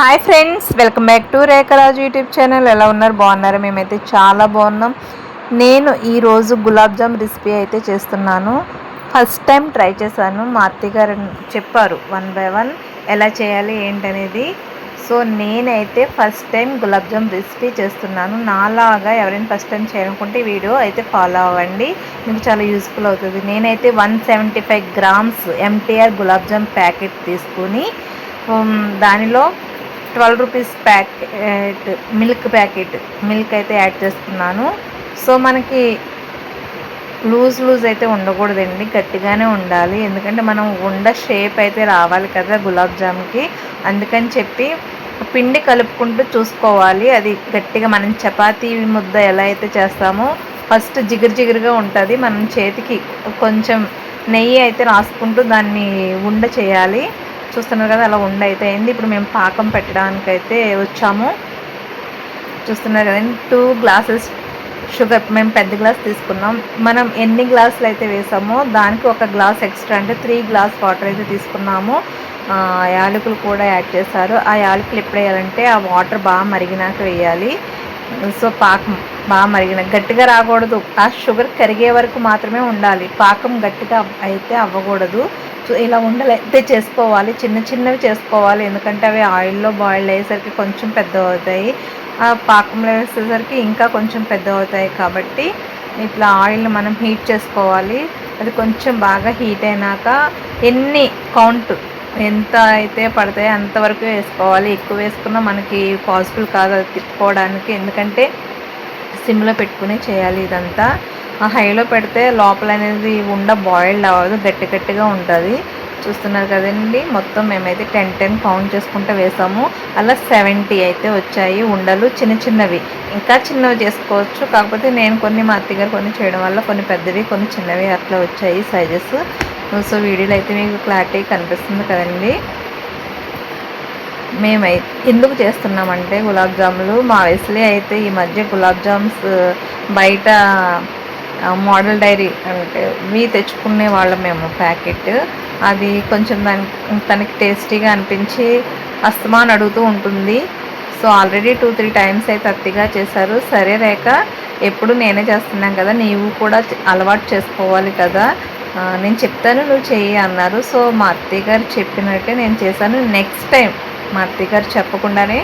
Hi friends, welcome back to Rekharaju YouTube channel. ఎలా ఉన్నారు? బాగున్నారు? మేమైతే చాలా బాగున్నాం. నేను ఈరోజు గులాబ్ జామ్ రెసిపీ అయితే చేస్తున్నాను. ఫస్ట్ టైం ట్రై చేశాను. మా అత్తయ్య గారు చెప్పారు వన్ బై వన్ ఎలా చేయాలి ఏంటనేది. సో నేనైతే first time gulab jam recipe చేస్తున్నాను. నాలాగా ఎవరైనా ఫస్ట్ టైం చేయాలనుకుంటే వీడియో అయితే ఫాలో అవ్వండి, మీకు చాలా యూస్ఫుల్ అవుతుంది. నేనైతే 175 grams MTR gulab jam packet తీసుకుని దానిలో 12 రూపీస్ ప్యాకెట్ మిల్క్ అయితే యాడ్ చేస్తున్నాను. సో మనకి లూజ్ అయితే ఉండకూడదండి, గట్టిగానే ఉండాలి. ఎందుకంటే మనం ఉండ షేప్ అయితే రావాలి కదా గులాబ్ జామ్కి. అందుకని చెప్పి పిండి కలుపుకుంటూ చూసుకోవాలి. అది గట్టిగా మనం చపాతీ ముద్ద ఎలా అయితే చేస్తామో ఫస్ట్ జిగురుగా ఉంటుంది. మనం చేతికి కొంచెం నెయ్యి అయితే రాసుకుంటూ దాన్ని ఉండ చేయాలి. చూస్తున్నారు కదా, అలా ఉండ అయితే అయింది. ఇప్పుడు మేము పాకం పెట్టడానికి అయితే వచ్చాము. చూస్తున్నారు కదండి, 2 గ్లాసెస్ షుగర్. మేము పెద్ద గ్లాస్ తీసుకున్నాం. మనం ఎన్ని గ్లాసులు అయితే వేసామో దానికి ఒక గ్లాస్ ఎక్స్ట్రా, అంటే 3 గ్లాస్ వాటర్ అయితే తీసుకున్నాము. యాలకులు కూడా యాడ్ చేశారు. ఆ యాలకులు ఎప్పుడు వేయాలంటే ఆ వాటర్ బాగా మరిగినాక వేయాలి. సో పాకం బాగా గట్టిగా రాకూడదు, ఆ షుగర్ కరిగే వరకు మాత్రమే ఉండాలి. పాకం గట్టిగా అయితే అవ్వకూడదు. సో ఇలా ఉండలైతే చేసుకోవాలి, చిన్నవి చేసుకోవాలి. ఎందుకంటే అవి ఆయిల్లో బాయిల్ అయ్యేసరికి కొంచెం పెద్ద అవుతాయి, ఆ పాకంలో వేసేసరికి ఇంకా కొంచెం పెద్ద అవుతాయి. కాబట్టి ఇట్లా ఆయిల్ని మనం హీట్ చేసుకోవాలి. అది కొంచెం బాగా హీట్ అయినాక ఎన్ని కౌంట్ ఎంత అయితే పడతాయో అంతవరకు వేసుకోవాలి. ఎక్కువ వేసుకున్నా మనకి పాసిబుల్ కాదు అది తిప్పుకోవడానికి. ఎందుకంటే సిమ్లో పెట్టుకుని చేయాలి ఇదంతా. హైలో పెడితే లోపల అనేది ఉండ బాయిల్డ్ అవ్వదు, గట్టిగా ఉంటుంది. చూస్తున్నారు కదండి, మొత్తం మేమైతే 10 కౌంట్ చేసుకుంటూ వేసాము. అలా 70 అయితే వచ్చాయి ఉండలు, చిన్నవి. ఇంకా చిన్నవి చేసుకోవచ్చు, కాకపోతే నేను కొన్ని, మా అత్తగారు కొన్ని చేయడం వల్ల కొన్ని పెద్దవి కొన్ని చిన్నవి అట్లా వచ్చాయి సైజెస్. సో వీడియోలో అయితే మీకు క్లారిటీ కనిపిస్తుంది కదండి. మేమైతే ఎందుకు చేస్తున్నామంటే గులాబ్ జాములు మా వయసులో అయితే ఈ మధ్య గులాబ్ జామ్స్ బయట మోడల్ డైరీ అంటే తెచ్చుకునే వాళ్ళం మేము ప్యాకెట్. అది కొంచెం తనకి టేస్టీగా అనిపించి అస్తమాన్ అడుగుతూ ఉంటుంది. సో ఆల్రెడీ 2-3 టైమ్స్ అయితే అత్తిగా చేశారు. సరే రేఖ, ఎప్పుడు నేనే చేస్తున్నాను కదా, నీవు కూడా అలవాటు చేసుకోవాలి కదా, నేను చెప్తాను నువ్వు చెయ్యి అన్నారు. సో మా అత్తయ్య గారు చెప్పినట్టే నేను చేశాను. నెక్స్ట్ టైం మా అత్తయ్య గారు చెప్పకుండానే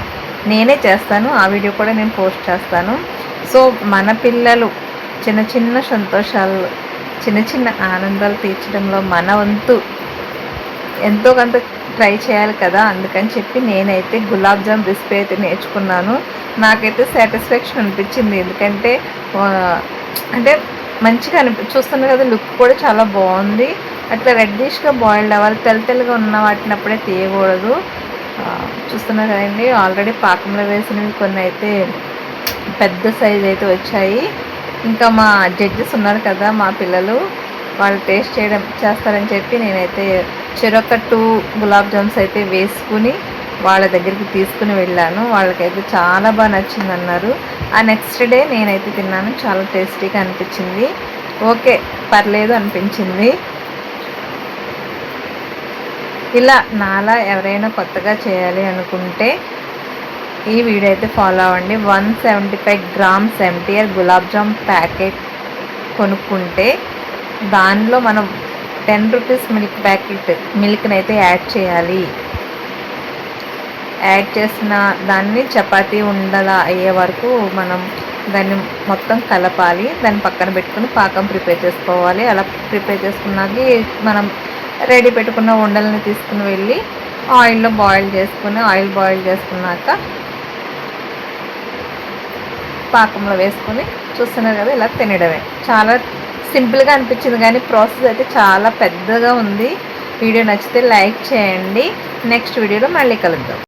నేనే చేస్తాను. ఆ వీడియో కూడా నేను పోస్ట్ చేస్తాను. సో మన పిల్లలు చిన్న సంతోషాలు, చిన్న ఆనందాలు తీర్చడంలో మన వంతు ఎంతో కొంత ట్రై చేయాలి కదా. అందుకని చెప్పి నేనైతే గులాబ్ జామ్ రెసిపీ అయితే నేర్చుకున్నాను. నాకైతే సాటిస్ఫాక్షన్ అనిపించింది. ఎందుకంటే అంటే మంచిగా చూస్తున్నారు కదా, లుక్ కూడా చాలా బాగుంది. అట్లా రెడ్డిష్గా బాయిల్డ్ అవ్వాలి, తెల్లగా ఉన్న వాటిని అప్పుడే తీయకూడదు. చూస్తున్నారు కదండి, ఆల్రెడీ పాకంలో వేసినవి కొన్ని అయితే పెద్ద సైజ్ అయితే వచ్చాయి. ఇంకా మా జడ్జెస్ ఉన్నారు కదా, మా పిల్లలు, వాళ్ళు టేస్ట్ చేస్తారని చెప్పి నేనైతే చెరొక 2 గులాబ్ జామ్స్ అయితే వేసుకుని వాళ్ళ దగ్గరికి తీసుకుని వెళ్ళాను. వాళ్ళకైతే చాలా బాగా నచ్చింది అన్నారు. ఆ నెక్స్ట్ డే నేనైతే తిన్నాను, చాలా టేస్టీగా అనిపించింది. ఓకే, పర్లేదు అనిపించింది. ఇలా నాలా ఎవరైనా కొత్తగా చేయాలి అనుకుంటే ఈ వీడియో అయితే ఫాలో అవ్వండి. 175 grams MTR gulab jam packet కొనుక్కుంటే దానిలో మనం 10 రూపీస్ మిల్క్ని అయితే యాడ్ చేయాలి. యాడ్ చేసిన దాన్ని చపాతీ ఉండలా అయ్యే వరకు మనం దాన్ని మొత్తం కలపాలి. దాన్ని పక్కన పెట్టుకుని పాకం ప్రిపేర్ చేసుకోవాలి. అలా ప్రిపేర్ చేసుకున్నాక మనం రెడీ పెట్టుకున్న ఉండల్ని తీసుకుని వెళ్ళి ఆయిల్ బాయిల్ చేసుకున్నాక పాకంలో వేసుకొని చూస్తున్నారు కదా, ఇలా తినడమే. చాలా సింపుల్గా అనిపించింది, కానీ ప్రాసెస్ అయితే చాలా పెద్దగా ఉంది. వీడియో నచ్చితే లైక్ చేయండి. నెక్స్ట్ వీడియోలో మళ్ళీ కలుద్దాం.